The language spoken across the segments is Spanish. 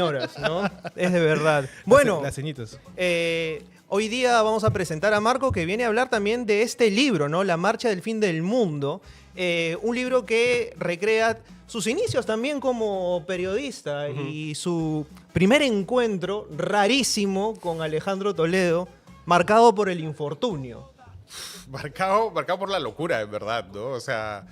señoras, ¿no? Es de verdad. Bueno, Las ceñitas. hoy día vamos a presentar a Marco, que viene a hablar también de este libro, ¿no? La Marcha del Fin del Mundo. Un libro que recrea sus inicios también como periodista y su primer encuentro rarísimo con Alejandro Toledo, marcado por el infortunio. Marcado por la locura, en verdad, ¿no? O sea,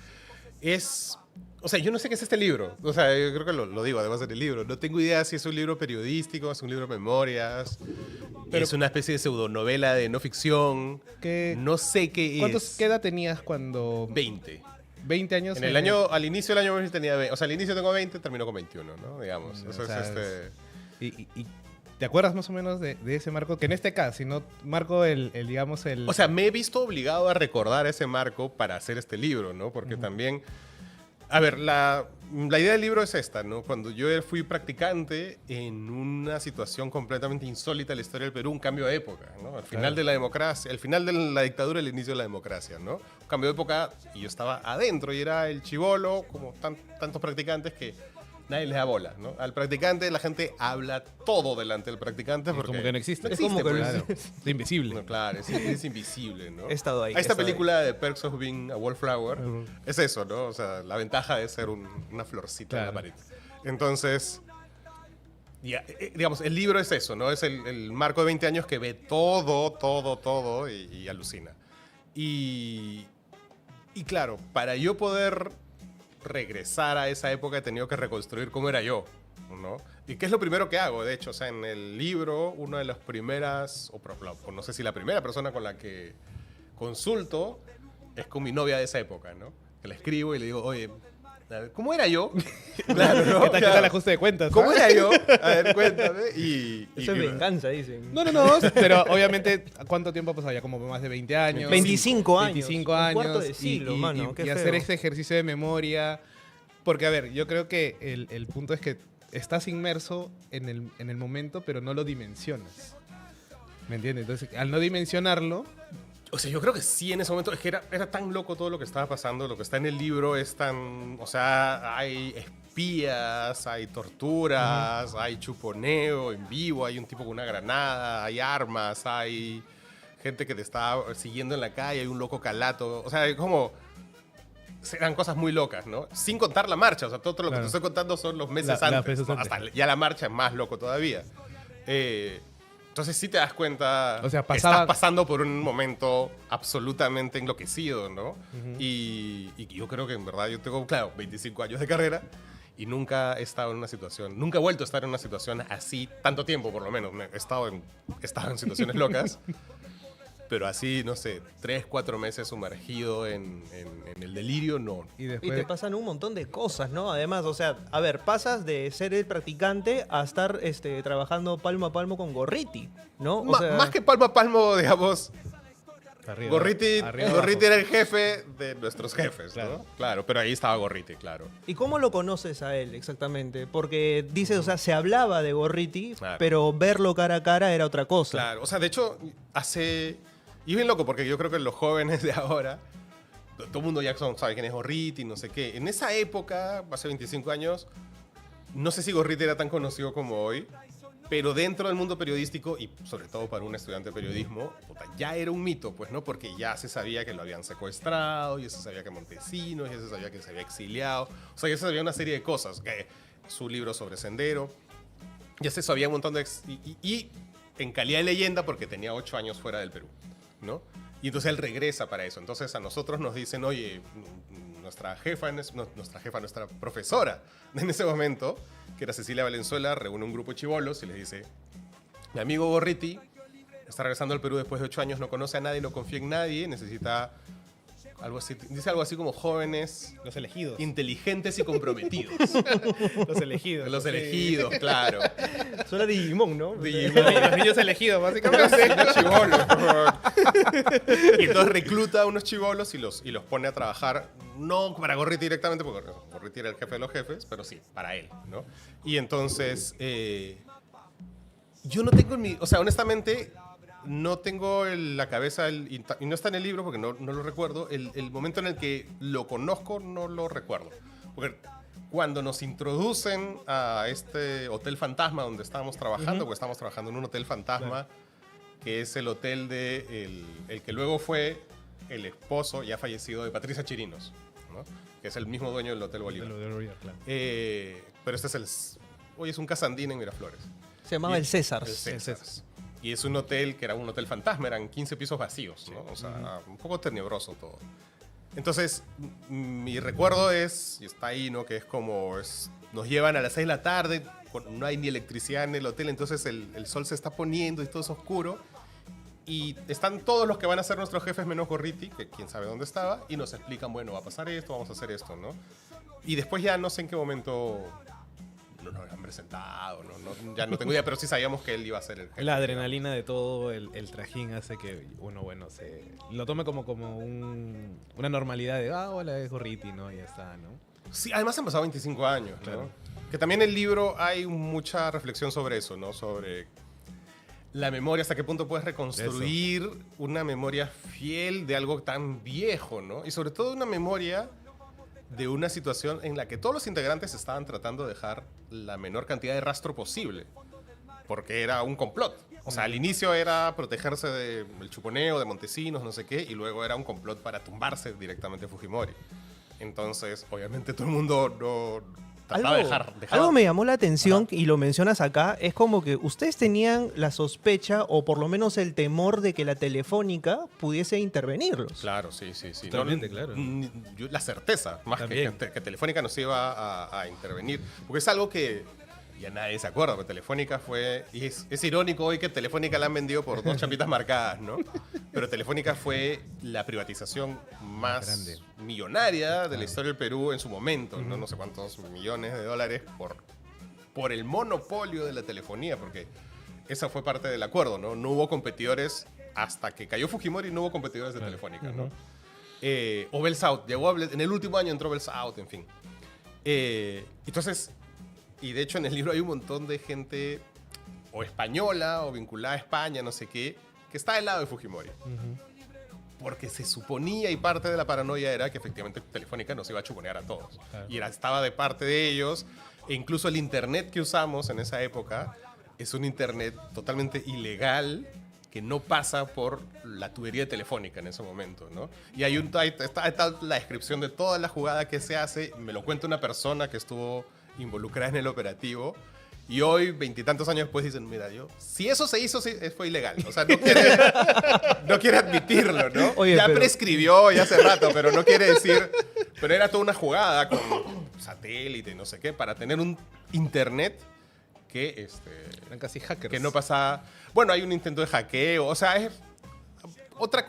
yo no sé qué es este libro. O sea, yo creo que lo digo además en el libro. No tengo idea si es un libro periodístico, es un libro de memorias, pero es una especie de pseudonovela de no ficción. No sé qué es. ¿Qué edad tenías cuando...? 20. 20 años. Al inicio del año tenía 20. O sea, al inicio tengo 20, termino con 21, ¿no? Digamos. Eso es ¿Y te acuerdas más o menos de ese Marco? Que en este caso, si no Marco digamos el... O sea, me he visto obligado a recordar ese Marco para hacer este libro, ¿no? Porque también... A ver, la idea del libro es esta, ¿no? Cuando yo fui practicante en una situación completamente insólita en la historia del Perú, un cambio de época, ¿no? Al final de la democracia, al final de la dictadura, el inicio de la democracia, ¿no? Un cambio de época y yo estaba adentro y era el chibolo, como tantos practicantes que nadie les da bola, ¿no? Al practicante la gente habla todo delante del practicante porque... Como que no existe. No existe, como que pues. no Es invisible. No, claro, es invisible, ¿no? He estado ahí. Esta película de Perks of Being a Wallflower es eso, ¿no? O sea, la ventaja de ser una florcita en la pared. Entonces, digamos, el libro es eso, ¿no? Es el Marco de 20 años que ve todo y alucina. Y claro, para yo poder regresar a esa época he tenido que reconstruir cómo era yo, ¿no? ¿Y qué es lo primero que hago? De hecho, o sea, en el libro, una de las primeras, o no sé si la primera persona con la que consulto es con mi novia de esa época, ¿no? Que le escribo y le digo, oye, a ver, ¿cómo era yo? Claro, ¿no? ¿Qué tal el ajuste de cuentas? ¿Cómo era yo? A ver, cuéntame. Eso es venganza, dicen. No, pero obviamente, ¿cuánto tiempo ha pasado? Ya como más de 20 años. 25 años. 25 Un años. cuarto de siglo, mano, qué y feo. hacer este ejercicio de memoria. Porque, a ver, yo creo que el punto es que estás inmerso en el momento, pero no lo dimensionas. ¿Me entiendes? Entonces, al no dimensionarlo... O sea, yo creo que sí en ese momento, es que era tan loco todo lo que estaba pasando, lo que está en el libro es tan, o sea, hay espías, hay torturas, hay chuponeo en vivo, hay un tipo con una granada, hay armas, hay gente que te está siguiendo en la calle, hay un loco calato, o sea, como... eran cosas muy locas, ¿no? Sin contar la marcha, o sea, todo lo que te estoy contando son los meses antes, ¿no? Hasta ya la marcha es más loco todavía. Entonces sí te das cuenta, o sea, que estás pasando por un momento absolutamente enloquecido, ¿no? Y yo creo que en verdad yo tengo, claro, 25 años de carrera y nunca he estado en una situación, nunca he vuelto a estar en una situación así tanto tiempo, por lo menos. He estado en situaciones locas, pero así, no sé, 3, 4 meses sumergido en el delirio, no. Y te pasan un montón de cosas, ¿no? Además, o sea, a ver, pasas de ser el practicante a estar trabajando palmo a palmo con Gorriti, ¿no? O sea, más que palmo a palmo, digamos, Arriba, Gorriti abajo. era el jefe de nuestros jefes, Claro. ¿no? Claro, pero ahí estaba Gorriti, claro. ¿y cómo lo conoces a él exactamente? Porque dices, o sea, se hablaba de Gorriti, Claro. pero verlo cara a cara era otra cosa. Claro, o sea, de hecho, y bien loco, porque yo creo que los jóvenes de ahora, todo el mundo ya sabe quién es Gorriti, no sé qué. En esa época, hace 25 años, no sé si Gorriti era tan conocido como hoy, pero dentro del mundo periodístico, y sobre todo para un estudiante de periodismo, ya era un mito, pues, ¿no? Porque ya se sabía que lo habían secuestrado, ya se sabía que Montesinos, ya se sabía que se había exiliado, o sea, ya se sabía una serie de cosas, que su libro sobre Sendero, ya se sabía un montón de... Y en calidad de leyenda, porque tenía 8 años fuera del Perú, ¿no? Y entonces él regresa para eso. Entonces a nosotros nos dicen, oye, nuestra profesora en ese momento, que era Cecilia Valenzuela, reúne un grupo de chibolos y les dice, mi amigo Gorriti está regresando al Perú después de 8 años, no conoce a nadie, no confía en nadie, necesita algo así, dice algo así como jóvenes, Los elegidos. inteligentes y comprometidos. Los elegidos. Los elegidos, claro. Suena Digimon, ¿no? Los niños elegidos, básicamente. Unos chibolos. Y entonces recluta a unos chibolos y los pone a trabajar, no para Gorriti directamente, porque Gorriti era el jefe de los jefes, pero sí, para él, ¿no? Y entonces, yo no tengo o sea, honestamente, no tengo en la cabeza, y no está en el libro porque no lo recuerdo, el momento en el que lo conozco no lo recuerdo. Porque cuando nos introducen a este hotel fantasma donde estábamos trabajando, porque estábamos trabajando en un hotel fantasma, que es el hotel de el que luego fue el esposo ya fallecido de Patricia Chirinos, ¿no? Que es el mismo dueño del Hotel Bolívar. Claro. Pero este hoy es un Casandina en Miraflores. Se llamaba el César. El César. Y es un hotel que era un hotel fantasma, eran 15 pisos vacíos, ¿no? O sea, un poco tenebroso todo. Entonces, mi recuerdo es, y está ahí, ¿no? Que es como, nos llevan a las 6 de la tarde, no hay ni electricidad en el hotel, entonces el sol se está poniendo y todo es oscuro. Y están todos los que van a ser nuestros jefes menos Gorriti, que quién sabe dónde estaba, y nos explican, bueno, va a pasar esto, vamos a hacer esto, ¿no? Y después ya no sé en qué momento nos han presentado, ya no tengo idea, pero sí sabíamos que él iba a ser el jefe. La adrenalina de todo el trajín hace que uno, se lo tome como una normalidad de, hola, es Gorriti, ¿no? Y ya está, ¿no? Sí, además han pasado 25 años, claro. ¿no? Que también en el libro hay mucha reflexión sobre eso, ¿no? Sobre la memoria, hasta qué punto puedes reconstruir una memoria fiel de algo tan viejo, ¿no? Y sobre todo una memoria de una situación en la que todos los integrantes estaban tratando de dejar la menor cantidad de rastro posible, porque era un complot. O sea, al inicio era protegerse del chuponeo, de Montesinos, no sé qué, y luego era un complot para tumbarse directamente a Fujimori. Entonces, obviamente todo el mundo no trataba de dejar... Algo me llamó la atención, y lo mencionas acá, es como que ustedes tenían la sospecha, o por lo menos el temor de que la Telefónica pudiese intervenirlos. Claro, sí. Totalmente, claro. La certeza, más que Telefónica nos iba a intervenir. Porque es algo que ya nadie se acuerda, pero Telefónica fue... Y es irónico hoy que Telefónica la han vendido por 2 chapitas marcadas, ¿no? Pero Telefónica fue la privatización más grande, millonaria de la historia del Perú en su momento, ¿no? No sé cuántos millones de dólares por el monopolio de la telefonía, porque esa fue parte del acuerdo, ¿no? No hubo competidores hasta que cayó Fujimori, no hubo competidores de Telefónica, ¿no? O Bell South, en el último año entró Bell South, en fin. Entonces, y de hecho en el libro hay un montón de gente o española o vinculada a España, no sé qué, que está del lado de Fujimori. Porque se suponía, y parte de la paranoia era que efectivamente Telefónica nos iba a chuponear a todos. Claro. Y estaba de parte de ellos. E incluso el internet que usamos en esa época es un internet totalmente ilegal que no pasa por la tubería Telefónica en ese momento, ¿no? Y está la descripción de toda la jugada que se hace. Me lo cuenta una persona que estuvo involucrada en el operativo. Y hoy, 20 y tantos años después, dicen, mira, si eso se hizo, fue ilegal. O sea, no quiere admitirlo, ¿no? Oye, prescribió ya hace rato, pero no quiere decir... Pero era toda una jugada con satélite, no sé qué, para tener un internet que... Eran casi hackers. Que no pasaba... Bueno, hay un intento de hackeo. O sea, es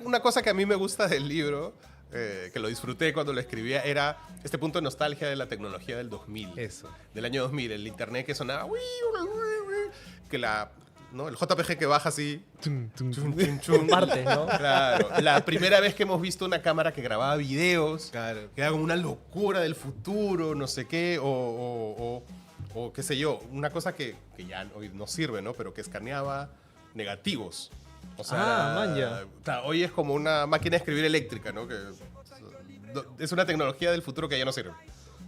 una cosa que a mí me gusta del libro... que lo disfruté cuando lo escribía, era este punto de nostalgia de la tecnología del 2000. Eso. Del año 2000, el internet que sonaba... Que ¿no? El JPG que baja así... Partes, ¿no? Claro. La primera vez que hemos visto una cámara que grababa videos, claro, que era como una locura del futuro, no sé qué, o qué sé yo, una cosa que ya hoy no sirve, ¿no? Pero que escaneaba negativos. O sea, manja. Hoy es como una máquina de escribir eléctrica, ¿no? Que es una tecnología del futuro que ya no sirve,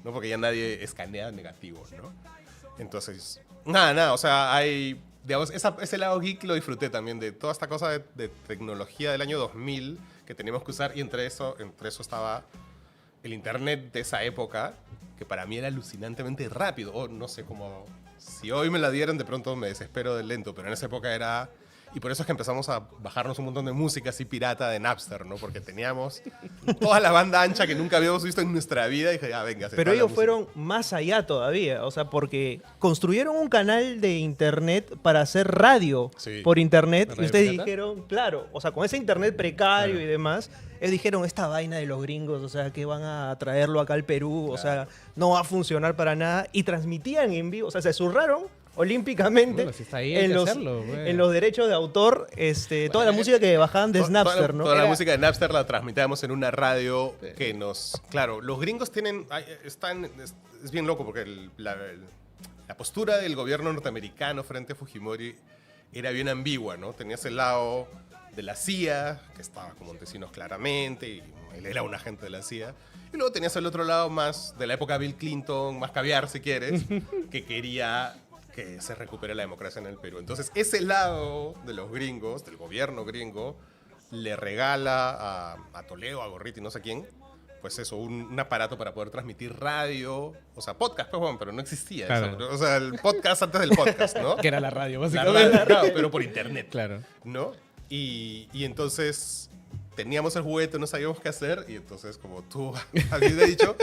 ¿no? Porque ya nadie escanea negativos, ¿no? Entonces, nada, o sea, hay, digamos, ese lado geek lo disfruté también de toda esta cosa de tecnología del año 2000 que teníamos que usar, y entre eso estaba el internet de esa época, que para mí era alucinantemente rápido. O no sé cómo, si hoy me la dieran, de pronto me desespero del lento, pero en esa época era... Y por eso es que empezamos a bajarnos un montón de música así pirata de Napster, ¿no? Porque teníamos toda la banda ancha que nunca habíamos visto en nuestra vida y dije, ya, venga. Pero ellos fueron más allá todavía, o sea, porque construyeron un canal de internet para hacer radio por internet. ¿Radio y ustedes pirata? dijeron, claro, o sea, con ese internet precario Claro. y demás, ellos dijeron, esta vaina de los gringos, o sea, que van a traerlo acá al Perú, o sea, no va a funcionar para nada. Y transmitían en vivo, o sea, se zurraron olímpicamente Bueno, si está ahí, hay que hacerlo, güey. en los derechos de autor, toda la música que bajaban de Napster, ¿no? Toda la Era- música de Napster la transmitíamos en una radio que nos... Claro, los gringos tienen... Es bien loco porque la postura del gobierno norteamericano frente a Fujimori era bien ambigua, ¿no? Tenías el lado de la CIA, que estaba con Montesinos claramente, y él era un agente de la CIA. Y luego tenías el otro lado más de la época Bill Clinton, más caviar si quieres, que quería que se recupere la democracia en el Perú. Entonces, ese lado de los gringos, del gobierno gringo, le regala a Toledo, a Gorriti, no sé quién, pues eso, un aparato para poder transmitir radio, o sea, podcast, pues, bueno, pero no existía Claro. eso. O sea, el podcast antes del podcast, ¿no? Que era la radio, La básicamente. radio, claro, pero por internet, Claro. ¿no? Y entonces teníamos el juguete, no sabíamos qué hacer, y entonces, como tú habías dicho,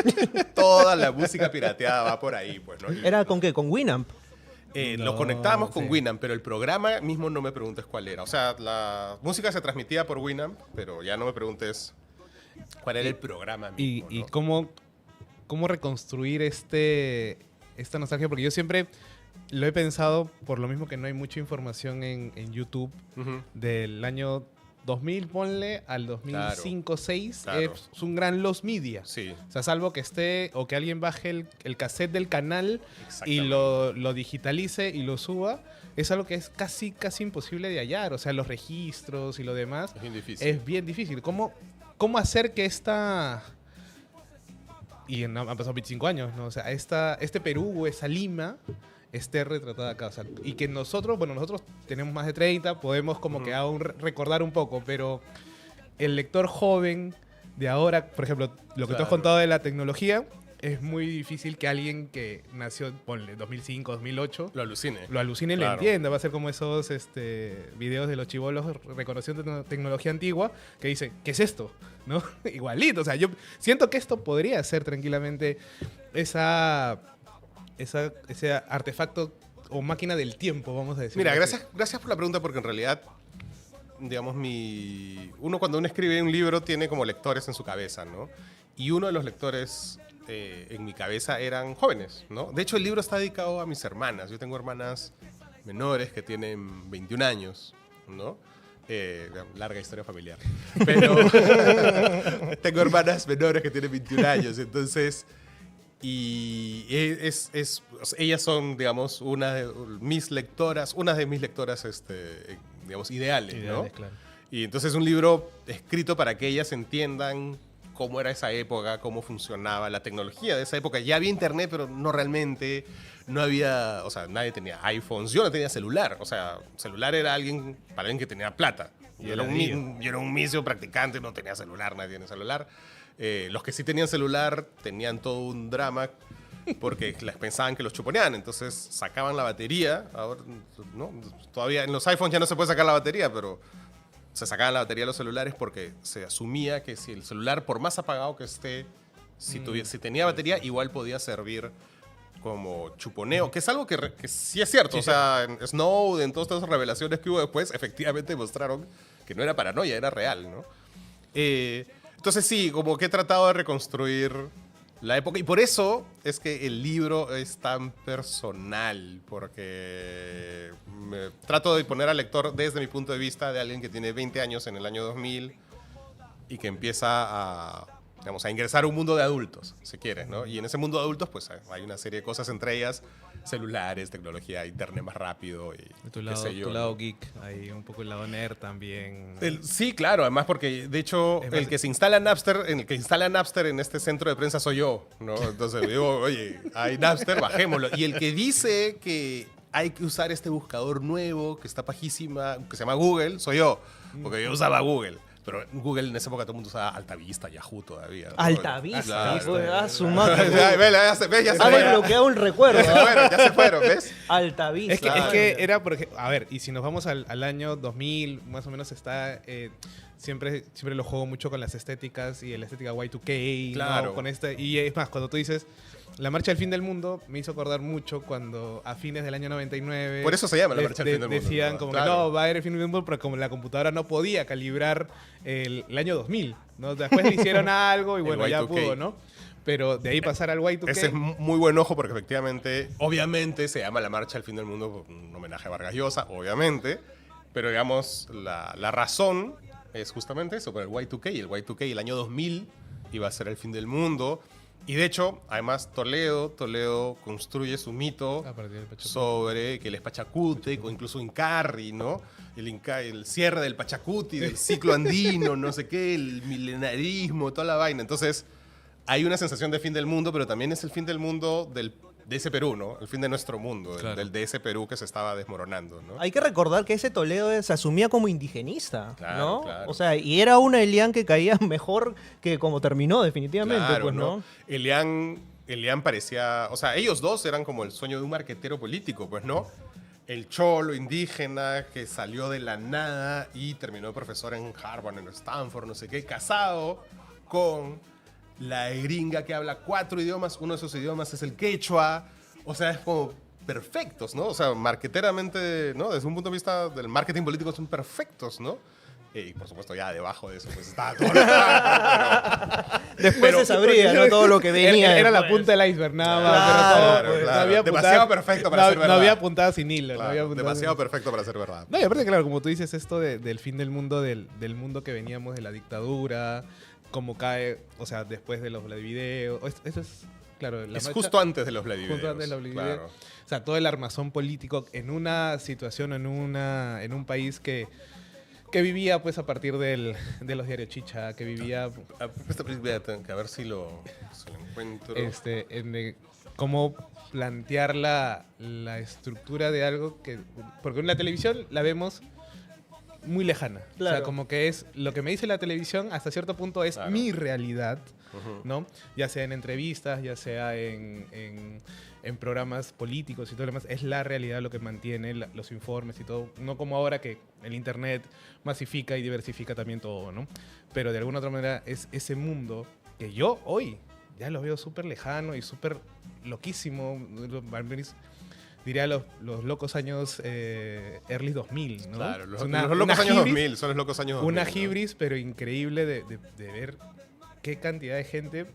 toda la música pirateada va por ahí, pues, ¿no? Y ¿Era con qué? ¿Con Winamp? lo No, conectábamos con sí. Winamp, pero el programa mismo no me preguntes cuál era. O sea, la música se transmitía por Winamp, pero ya no me preguntes cuál era el programa Y, mismo, y ¿no? cómo reconstruir esta nostalgia, porque yo siempre lo he pensado, por lo mismo que no hay mucha información en YouTube, Ujú. del año 2000, ponle, al 2005-2006, Claro. es un gran lost media. Sí, O sea, salvo que esté, o que alguien baje el cassette del canal y exactamente. lo digitalice y lo suba, es algo que es casi imposible de hallar. O sea, los registros y lo demás Es bien difícil. es bien difícil. ¿Cómo hacer que esta... Y han pasado 25 años, ¿no? O sea, este Perú, esa Lima, esté retratada acá. O sea, y que nosotros tenemos más de 30, podemos como que aún recordar un poco, pero el lector joven de ahora, por ejemplo, lo que tú has Claro. contado de la tecnología, es muy difícil que alguien que nació, ponle, 2005, 2008, Lo alucine. lo alucine y lo Claro. entienda. Va a ser como esos videos de los chibolos reconociendo tecnología antigua que dice, ¿qué es esto? ¿No? Igualito. O sea, yo siento que esto podría ser tranquilamente ese artefacto o máquina del tiempo, vamos a decir. Mira, gracias por la pregunta, porque en realidad, digamos, cuando uno escribe un libro tiene como lectores en su cabeza, ¿no? Y uno de los lectores en mi cabeza eran jóvenes, ¿no? De hecho, el libro está dedicado a mis hermanas. Yo tengo hermanas menores que tienen 21 años, ¿no? Larga historia familiar. Pero tengo hermanas menores que tienen 21 años, entonces... Y ellas son, digamos, una de mis lectoras, digamos, ideales, ¿no? Ideales, claro. Y entonces es un libro escrito para que ellas entiendan cómo era esa época, cómo funcionaba la tecnología de esa época. Ya había internet, pero no realmente, no había, o sea, nadie tenía iPhones, yo no tenía celular, o sea, celular era para alguien que tenía plata. Yo era un misio practicante, no tenía celular, nadie tiene celular. Los que sí tenían celular tenían todo un drama porque les pensaban que los chuponeaban, entonces sacaban la batería. Ahora, ¿no? Todavía en los iPhones ya no se puede sacar la batería, pero se sacaban la batería de los celulares porque se asumía que si el celular, por más apagado que esté, si tenía batería, igual podía servir como chuponeo, que es algo que sí es cierto. Sí, o sea, en Snowden, todas estas revelaciones que hubo después, efectivamente demostraron que no era paranoia, era real, ¿no? Entonces sí, como que he tratado de reconstruir la época, y por eso es que el libro es tan personal, porque trato de poner al lector desde mi punto de vista de alguien que tiene 20 años en el año 2000 y que empieza a ingresar a un mundo de adultos, si quieres, ¿no? Y en ese mundo de adultos, pues hay una serie de cosas, entre ellas celulares, tecnología, internet más rápido y Tu qué sé yo, tu ¿no? lado geek, ahí un poco el lado nerd también. Sí, claro, además porque de hecho Es más- el que instala Napster en este centro de prensa soy yo, ¿no? Entonces digo, oye, hay Napster, bajémoslo. Y el que dice que hay que usar este buscador nuevo que está pajísima, que se llama Google, soy yo, porque yo usaba Google. Pero Google en esa época todo el mundo usaba Altavista, Yahoo todavía, ¿no? Altavista. Claro. Pues, a su Ya, madre. ya se ve, ya se Ha fue. desbloqueado un recuerdo. Ya se fueron, ¿ves? Altavista. Es que era porque, a ver, y si nos vamos al año 2000, más o menos está, siempre lo juego mucho con las estéticas y la estética Y2K, ¿no? Claro. Con y es más, cuando tú dices, la marcha del fin del mundo, me hizo acordar mucho cuando a fines del año 99... Por eso se llama la marcha del fin del mundo, Decían ¿no? como Claro. que no, va a haber el fin del mundo, pero como la computadora no podía calibrar el año 2000, ¿no? Después le hicieron algo y El bueno, ya Y2K. pudo, ¿no? Pero de ahí pasar al Y2K... Ese es muy buen ojo porque efectivamente, obviamente se llama la marcha al fin del mundo, un homenaje a Vargas Llosa, obviamente, pero digamos, la razón es justamente eso, por el Y2K, y el Y2K el año 2000 iba a ser el fin del mundo, Y de hecho, además, Toledo construye su mito A partir del Pachacuti. sobre que él es Pachacuti, o incluso Incarri, ¿no? El cierre del Pachacuti, del ciclo andino, no sé qué, el milenarismo, toda la vaina. Entonces, hay una sensación de fin del mundo, pero también es el fin del mundo de ese Perú, ¿no? El fin de nuestro mundo, Claro. de ese Perú que se estaba desmoronando, ¿no? Hay que recordar que ese Toledo se asumía como indigenista, Claro, ¿no? claro. O sea, y era una Elian que caía mejor que como terminó, definitivamente, Claro, pues, ¿no? Elian parecía, o sea, ellos dos eran como el sueño de un marquetero político, pues, ¿no? El cholo indígena que salió de la nada y terminó profesor en Harvard, en Stanford, no sé qué, casado con la gringa que habla 4 idiomas, uno de esos idiomas es el quechua, o sea, es como perfectos, ¿no? O sea, marqueteramente, ¿no? Desde un punto de vista del marketing político son perfectos, ¿no? Y por supuesto ya debajo de eso pues estaba todo lo demás, Después se sabría, ¿no? Todo lo que venía. Era la después. punta del iceberg, nada más. Claro, pero todo, pues. no había Demasiado puntadas- perfecto para no, ser no verdad. había puntadas sin hilo. Claro, no había puntadas demasiado sin- perfecto para ser verdad. No, y aparte, claro, como tú dices, esto del fin del mundo, del mundo que veníamos de la dictadura, cómo cae, o sea, después de los Vladivideo. Esto es, claro, la Es marcha- justo antes de los Vladivideos. Justo antes de los Vladivideo. Claro. O sea, todo el armazón político en una situación, en un país que vivía pues a partir de los diarios Chicha, que vivía Que a ver si lo encuentro. cómo plantear la estructura de algo que... Porque en la televisión la vemos muy lejana. O Claro. sea, como que es lo que me dice la televisión hasta cierto punto es Claro. mi realidad, Ujú. ¿no? Ya sea en entrevistas, ya sea en programas políticos y todo lo demás, es la realidad lo que mantiene los informes y todo. No como ahora que el internet masifica y diversifica también todo, ¿no? Pero de alguna otra manera es ese mundo que yo hoy ya lo veo súper lejano y súper loquísimo. Diría los locos años early 2000, ¿no? Claro, Es los una locos años hibris, 2000, son los locos años 2000. una ¿no? hibris, pero increíble de ver qué cantidad de gente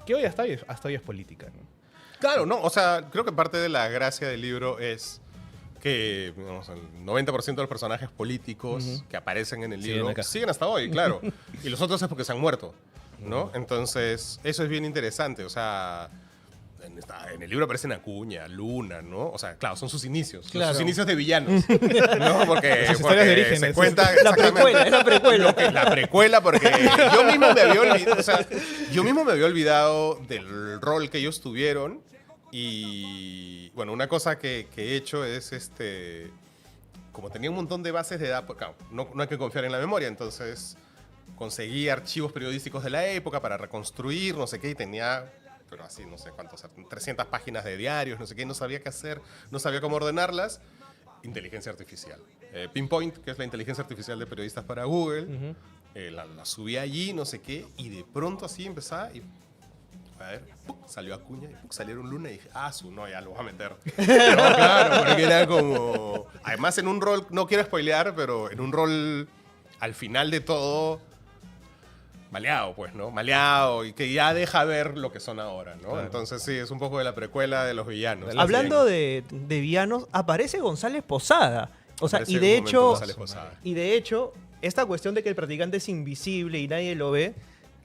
que hoy hasta hoy es política, ¿no? Claro, no, o sea, creo que parte de la gracia del libro es que digamos, el 90% de los personajes políticos Ujú. que aparecen en el Siguen libro acá. siguen hasta hoy, claro. Y los otros es porque se han muerto, ¿no? Entonces, eso es bien interesante, o sea... En el libro aparecen Acuña, Luna, ¿no? O sea, claro, son sus inicios. Claro. Sus inicios de villanos. ¿No? Porque, Sus historias porque de origen, se eso. cuenta La exactamente precuela, es la precuela. lo que- la precuela, porque yo mismo me había olvidado, o sea, yo mismo me había olvidado del rol que ellos tuvieron. Y bueno, una cosa que he hecho es como tenía un montón de bases de datos, claro, no hay que confiar en la memoria, entonces conseguí archivos periodísticos de la época para reconstruir, no sé qué, y tenía, pero así, no sé cuántos, 300 páginas de diarios, no sé qué, no sabía qué hacer, no sabía cómo ordenarlas. Inteligencia artificial. Pinpoint, que es la inteligencia artificial de periodistas para Google, la subí allí, no sé qué, y de pronto así empezaba y... A ver, ¡puc! Salió Acuña y ¡puc! Salieron Luna y dije, no, ya lo voy a meter. No, claro, porque era como... Además en un rol, no quiero spoilear, pero en un rol al final de todo, maleado, pues, ¿no? Maleado y que ya deja ver lo que son ahora, ¿no? Claro. Entonces sí, es un poco de la precuela de los villanos. Hablando de villanos, aparece González Posada. O sea, Aparece y en de un momento hecho, González Posada. esta cuestión de que el practicante es invisible y nadie lo ve,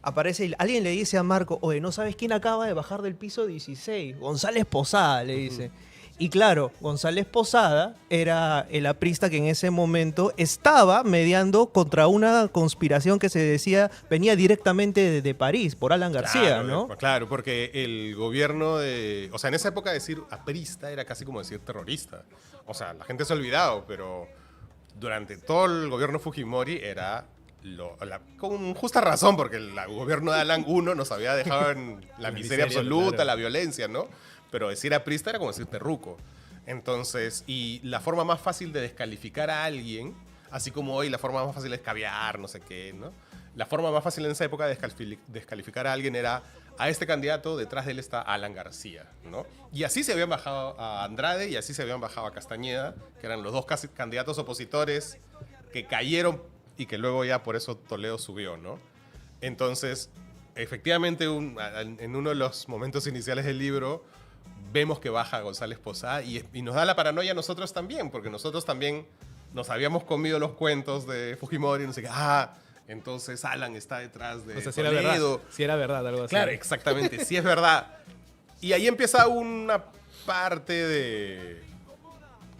aparece y alguien le dice a Marco, oye, ¿no sabes quién acaba de bajar del piso 16? González Posada, le dice. Y claro, González Posada era el aprista que en ese momento estaba mediando contra una conspiración que se decía venía directamente de París, por Alan García, Claro, ¿no? Claro, porque el gobierno de... O sea, en esa época decir aprista era casi como decir terrorista. O sea, la gente se ha olvidado, pero durante todo el gobierno Fujimori era... con justa razón, porque el gobierno de Alan I nos había dejado en la miseria absoluta, claro. la violencia, ¿no? Pero decir aprista era como decir terruco. Entonces, y la forma más fácil de descalificar a alguien, así como hoy la forma más fácil es caviar, no sé qué, ¿no? La forma más fácil en esa época de descalificar a alguien era a este candidato, detrás de él está Alan García, ¿no? Y así se habían bajado a Andrade y así se habían bajado a Castañeda, que eran los dos candidatos opositores que cayeron y que luego ya por eso Toledo subió, ¿no? Entonces, efectivamente, en uno de los momentos iniciales del libro, vemos que baja González Posada y nos da la paranoia a nosotros también, porque nosotros también nos habíamos comido los cuentos de Fujimori, no sé qué, Entonces Alan está detrás de O sea, si era verdad. Toledo. Si era verdad, algo así. Claro, exactamente, sí es verdad. Y ahí empieza una parte de...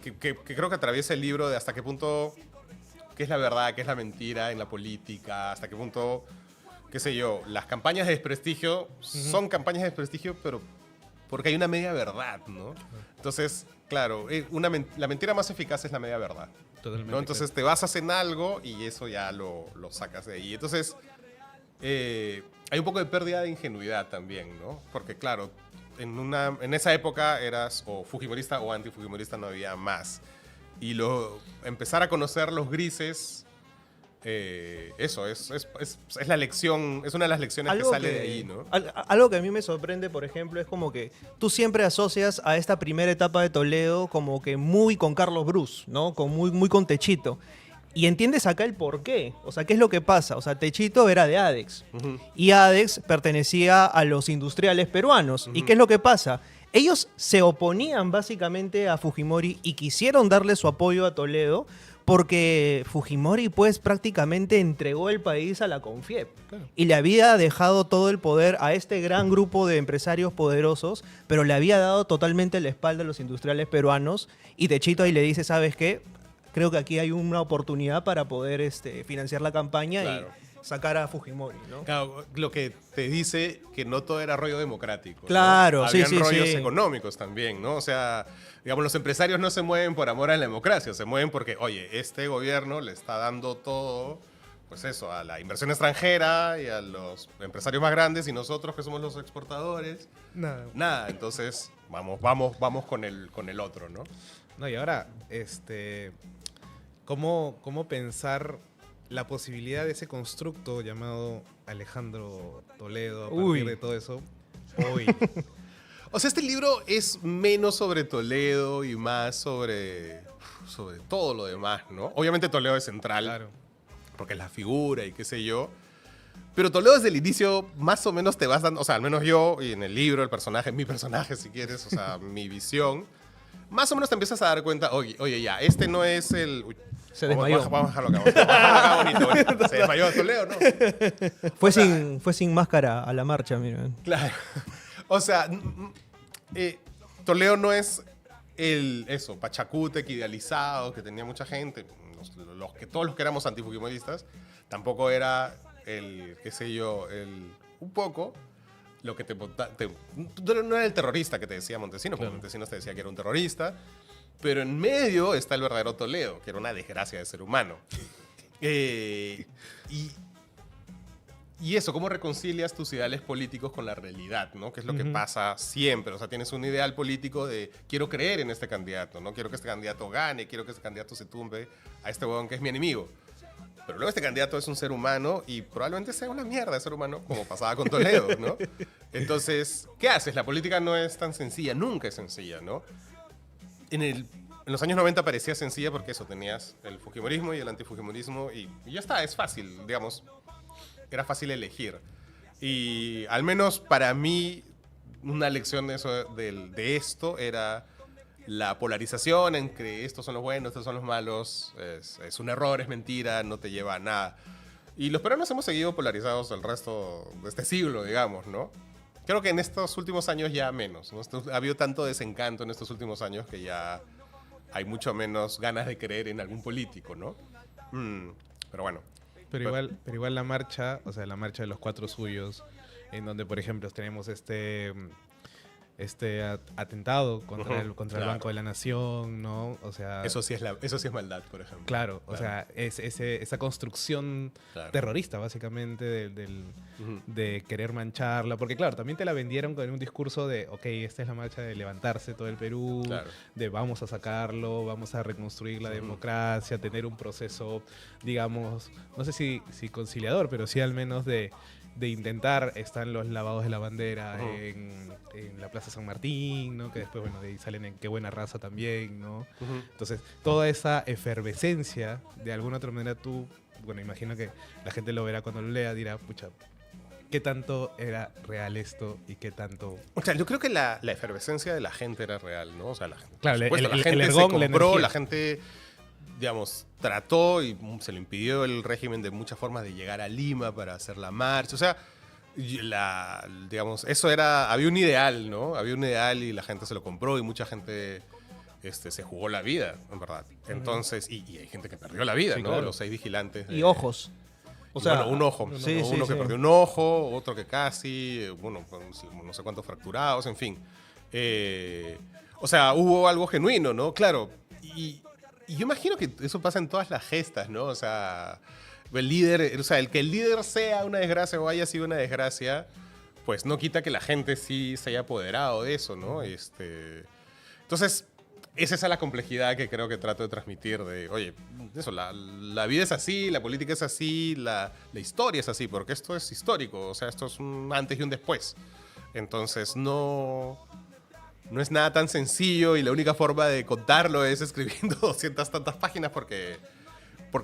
que creo que atraviesa el libro de hasta qué punto... qué es la verdad, qué es la mentira en la política, hasta qué punto, qué sé yo, las campañas de desprestigio son campañas de desprestigio, pero porque hay una media verdad, ¿no? Entonces, claro, la mentira más eficaz es la media verdad. Totalmente. ¿No? Entonces te basas en algo y eso ya lo sacas de ahí. Entonces, hay un poco de pérdida de ingenuidad también, ¿no? Porque, claro, en esa época eras o fujimorista o antifujimorista, no había más. Y empezar a conocer los grises, eso es la lección, es una de las lecciones que sale de ahí, ¿no? Algo que a mí me sorprende, por ejemplo, es como que tú siempre asocias a esta primera etapa de Toledo como que muy con Carlos Bruce, ¿no? Muy con Techito. Y entiendes acá el por qué. O sea, ¿qué es lo que pasa? O sea, Techito era de ADEX. Y ADEX pertenecía a los industriales peruanos. ¿Y qué es lo que pasa? Ellos se oponían básicamente a Fujimori y quisieron darle su apoyo a Toledo porque Fujimori pues prácticamente entregó el país a la CONFIEP. Claro. Y le había dejado todo el poder a este gran grupo de empresarios poderosos, pero le había dado totalmente la espalda a los industriales peruanos. Y Techito ahí le dice, ¿sabes qué? Creo que aquí hay una oportunidad para poder financiar la campaña Claro. y sacar a Fujimori, ¿no? Claro, lo que te dice que no todo era rollo democrático, ¿no? Claro, sí, Habían sí, rollos sí. económicos también, ¿no? O sea, digamos, los empresarios no se mueven por amor a la democracia, se mueven porque, oye, este gobierno le está dando todo, pues eso, a la inversión extranjera y a los empresarios más grandes y nosotros que somos los exportadores, nada. Entonces, vamos con el otro, ¿no? No, y ahora, ¿cómo pensar la posibilidad de ese constructo llamado Alejandro Toledo a partir Uy. de todo eso hoy? O sea, este libro es menos sobre Toledo y más sobre todo lo demás, ¿no? Obviamente Toledo es central, Claro. porque es la figura y qué sé yo. Pero Toledo desde el inicio más o menos te vas dando, o sea, al menos yo y en el libro, el personaje, mi personaje si quieres, o sea, mi visión, más o menos te empiezas a dar cuenta, oye, ya, este no es el... Uy, Se desmayó. Vamos a dejarlo acá, bonito. Se desmayó Toledo, ¿no? Fue sin máscara a la marcha, miren. Claro. O sea, Toledo no es Pachacútec idealizado, que tenía mucha gente. Todos los que éramos antifujimoristas, tampoco era qué sé yo, un poco lo que no era el terrorista que te decía Montesinos, porque Montesinos te decía que era un terrorista, pero en medio está el verdadero Toledo, que era una desgracia de ser humano. Y eso, ¿cómo reconcilias tus ideales políticos con la realidad, ¿no? Que es lo que pasa siempre. O sea, tienes un ideal político de quiero creer en este candidato, ¿no? Quiero que este candidato gane, quiero que este candidato se tumbe a este huevón que es mi enemigo. Pero luego este candidato es un ser humano y probablemente sea una mierda de ser humano, como pasaba con Toledo, ¿no? Entonces, ¿qué haces? La política no es tan sencilla, nunca es sencilla, ¿no? En los años 90 parecía sencilla porque eso, tenías el fujimorismo y el antifujimorismo y ya está, es fácil, digamos. Era fácil elegir. Y al menos para mí, una lección de esto era la polarización en que estos son los buenos, estos son los malos. Es un error, es mentira, no te lleva a nada. Y los peruanos hemos seguido polarizados el resto de este siglo, digamos, ¿no? Creo que en estos últimos años ya menos, ¿no? Ha habido tanto desencanto en estos últimos años que ya hay mucho menos ganas de creer en algún político, ¿no? Pero bueno. Pero igual la marcha, o sea, la marcha de los cuatro suyos, en donde, por ejemplo, tenemos este atentado contra el Banco de la Nación, ¿no? O sea... Eso sí es maldad, por ejemplo. Claro, o sea, esa construcción terrorista, básicamente, de querer mancharla. Porque, claro, también te la vendieron con un discurso de, ok, esta es la marcha de levantarse todo el Perú, de vamos a sacarlo, vamos a reconstruir la democracia, tener un proceso, digamos, no sé si conciliador, pero sí al menos de intentar. Están los lavados de la bandera en la Plaza San Martín, ¿no? Que después, bueno, de ahí salen en Qué Buena Raza también, ¿no? Entonces, toda esa efervescencia, de alguna otra manera tú, bueno, imagino que la gente lo verá cuando lo lea, dirá, pucha, ¿qué tanto era real esto y qué tanto...? O sea, yo creo que la efervescencia de la gente era real, ¿no? O sea, Claro, por supuesto, el la gente ergón, se la compró, energía. la gente digamos, trató y se le impidió el régimen de muchas formas de llegar a Lima para hacer la marcha. O sea, digamos, eso era, había un ideal, ¿no? Había un ideal y la gente se lo compró y mucha gente se jugó la vida, en verdad. Entonces, y hay gente que perdió la vida, Sí, ¿no? claro. Los 6 vigilantes. Y ojos. O sea, bueno, un ojo. sí, ¿no? sí, Uno que sí. perdió un ojo, otro que casi, bueno, no sé cuántos fracturados, en fin. O sea, hubo algo genuino, ¿no? Claro. Y yo imagino que eso pasa en todas las gestas, ¿no? O sea, el líder, o sea, el que el líder sea una desgracia o haya sido una desgracia, pues no quita que la gente sí se haya apoderado de eso, ¿no? Entonces, es esa la complejidad que creo que trato de transmitir de, oye, eso, la vida es así, la política es así, la historia es así, porque esto es histórico, o sea, esto es un antes y un después. Entonces, no es nada tan sencillo y la única forma de contarlo es escribiendo 200 tantas páginas porque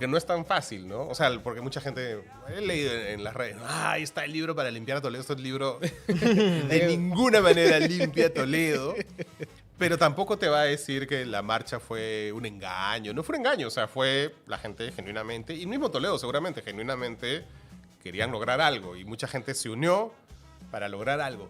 no es tan fácil, ¿no? O sea, porque mucha gente, he leído en las redes, ahí está el libro para limpiar a Toledo, este libro de ninguna manera limpia a Toledo. Pero tampoco te va a decir que la marcha fue un engaño. No fue un engaño, o sea, fue la gente genuinamente, y mismo Toledo seguramente, genuinamente querían lograr algo. Y mucha gente se unió para lograr algo.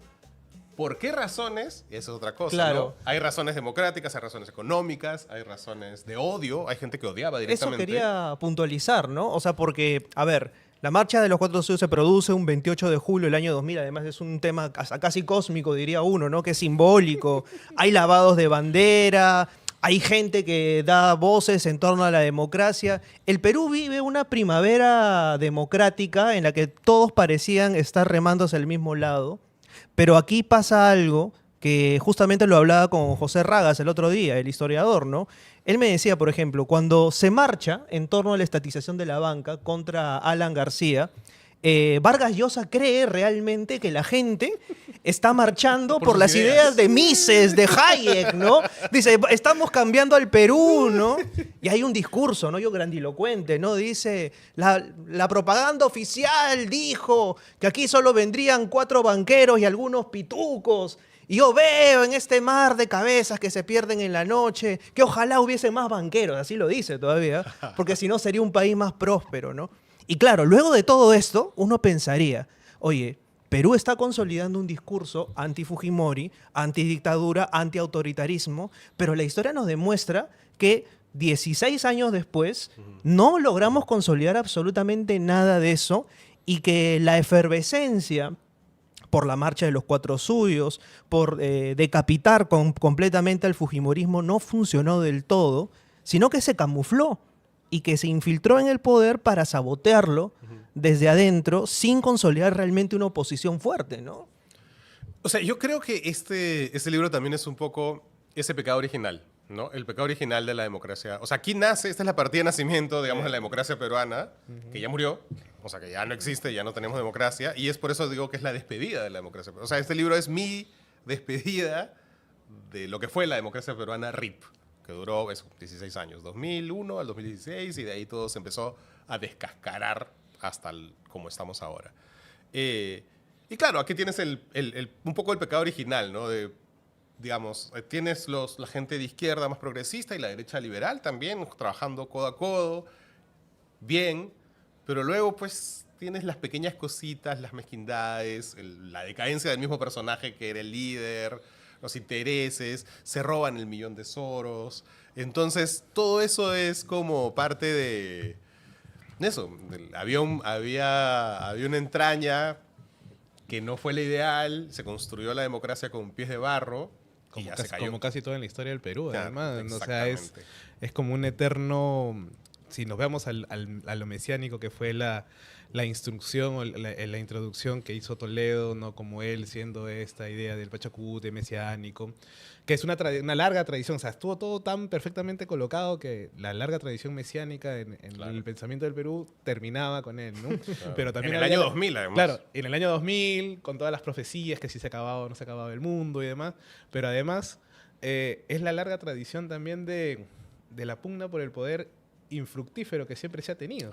¿Por qué razones? Esa es otra cosa, Claro. ¿no? Hay razones democráticas, hay razones económicas, hay razones de odio, hay gente que odiaba Eso directamente. quería puntualizar, ¿no? O sea, porque, a ver, la Marcha de los Cuatro Suyos se produce un 28 de julio del año 2000, además es un tema casi cósmico, diría uno, ¿no? Que es simbólico. Hay lavados de bandera, hay gente que da voces en torno a la democracia. El Perú vive una primavera democrática en la que todos parecían estar remando hacia el mismo lado, pero aquí pasa algo que justamente lo hablaba con José Ragas el otro día, el historiador, ¿no? Él me decía, por ejemplo, cuando se marcha en torno a la estatización de la banca contra Alan García, Vargas Llosa cree realmente que la gente está marchando por sus las ideas de Mises, de Hayek, ¿no? Dice, estamos cambiando al Perú, ¿no? Y hay un discurso, ¿no? Yo grandilocuente, ¿no? Dice, la propaganda oficial dijo que aquí solo vendrían 4 banqueros y algunos pitucos. Y yo veo en este mar de cabezas que se pierden en la noche que ojalá hubiese más banqueros, así lo dice todavía, porque si no sería un país más próspero, ¿no? Y claro, luego de todo esto, uno pensaría, oye, Perú está consolidando un discurso anti-Fujimori, antidictadura, antiautoritarismo, pero la historia nos demuestra que 16 años después no logramos consolidar absolutamente nada de eso y que la efervescencia por la marcha de los Cuatro Suyos, por decapitar completamente al fujimorismo, no funcionó del todo, sino que se camufló y que se infiltró en el poder para sabotearlo desde adentro sin consolidar realmente una oposición fuerte, ¿no? O sea, yo creo que este libro también es un poco ese pecado original, ¿no? El pecado original de la democracia. O sea, aquí nace, esta es la partida de nacimiento, digamos, de la democracia peruana, que ya murió, o sea, que ya no existe, ya no tenemos democracia, y es por eso digo que es la despedida de la democracia. O sea, este libro es mi despedida de lo que fue la democracia peruana RIP, que duró 16 años, 2001 al 2016, y de ahí todo se empezó a descascarar hasta como estamos ahora. Y claro, aquí tienes un poco el pecado original, ¿no? Digamos, tienes la gente de izquierda más progresista y la derecha liberal también, trabajando codo a codo, bien, pero luego pues tienes las pequeñas cositas, las mezquindades, la decadencia del mismo personaje que era el líder, los intereses, se roban el millón de Soros. Entonces, todo eso es como parte de eso. Había una entraña que no fue la ideal, se construyó la democracia con pies de barro y ya se cayó. Como casi todo en la historia del Perú, Claro, además. O sea, exactamente. es como un eterno... Si nos vemos a lo mesiánico que fue la instrucción o la introducción que hizo Toledo, ¿no? Como él siendo esta idea del Pachacute mesiánico, que es una larga tradición, o sea, estuvo todo tan perfectamente colocado que la larga tradición mesiánica en Claro. el pensamiento del Perú terminaba con él, ¿no? Claro. Pero también en el había año 2000, además. Claro, en el año 2000, con todas las profecías que si se acababa o no se acababa el mundo y demás, pero además es la larga tradición también de la pugna por el poder infructífero que siempre se ha tenido.